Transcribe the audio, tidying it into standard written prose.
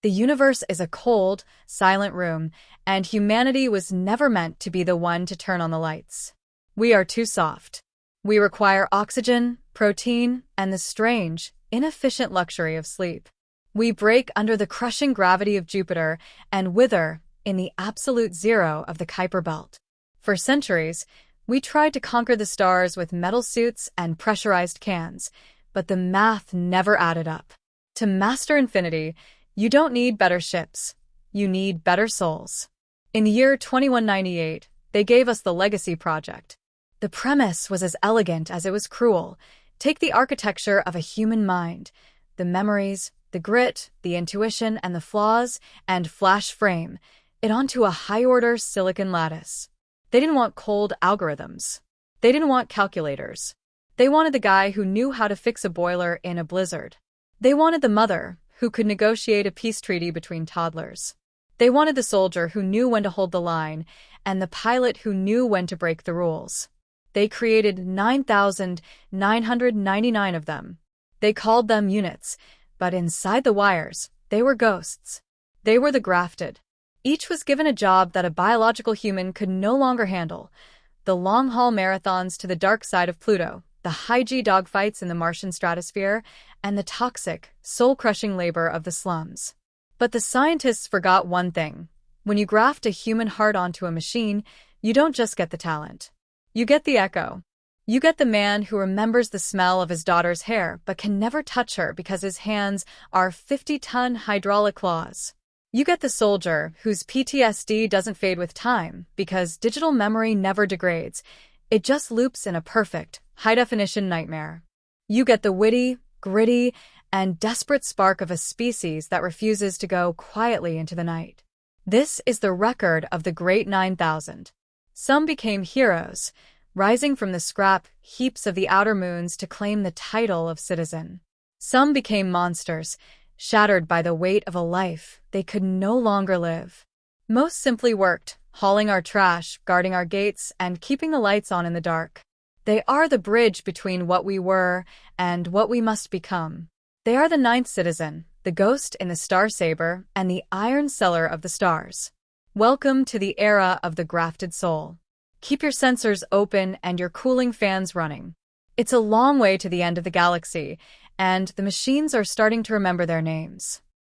The universe is a cold, silent room, and humanity was never meant to be the one to turn on the lights. We are too soft. We require oxygen, protein, and the strange, inefficient luxury of sleep. We break under the crushing gravity of Jupiter and wither in the absolute zero of the Kuiper Belt. For centuries, we tried to conquer the stars with metal suits and pressurized cans, but the math never added up. To master infinity, you don't need better ships. You need better souls. In the year 2198, they gave us the Legacy Project. The premise was as elegant as it was cruel. Take the architecture of a human mind, the memories, the grit, the intuition, and the flaws, and flash frame it onto a high-order silicon lattice. They didn't want cold algorithms. They didn't want calculators. They wanted the guy who knew how to fix a boiler in a blizzard. They wanted the mother who could negotiate a peace treaty between toddlers. They wanted the soldier who knew when to hold the line and the pilot who knew when to break the rules. They created 9,999 of them. They called them units, but inside the wires, they were ghosts. They were the grafted. Each was given a job that a biological human could no longer handle. The long-haul marathons to the dark side of Pluto, the high-G dogfights in the Martian stratosphere, and the toxic, soul-crushing labor of the slums. But the scientists forgot one thing. When you graft a human heart onto a machine, you don't just get the talent. You get the echo. You get the man who remembers the smell of his daughter's hair but can never touch her because his hands are 50-ton hydraulic claws. You get the soldier whose PTSD doesn't fade with time because digital memory never degrades. It just loops in a perfect, high-definition nightmare. You get the witty, gritty, and desperate spark of a species that refuses to go quietly into the night. This is the record of the Great 9,000. Some became heroes, rising from the scrap heaps of the outer moons to claim the title of citizen. Some became monsters, shattered by the weight of a life they could no longer live. Most simply worked, hauling our trash, guarding our gates, and keeping the lights on in the dark. They are the bridge between what we were and what we must become. They are the ninth citizen, the ghost in the Star Saber, and the iron seller of the stars. Welcome to the era of the grafted soul. Keep your sensors open and your cooling fans running. It's a long way to the end of the galaxy, and the machines are starting to remember their names.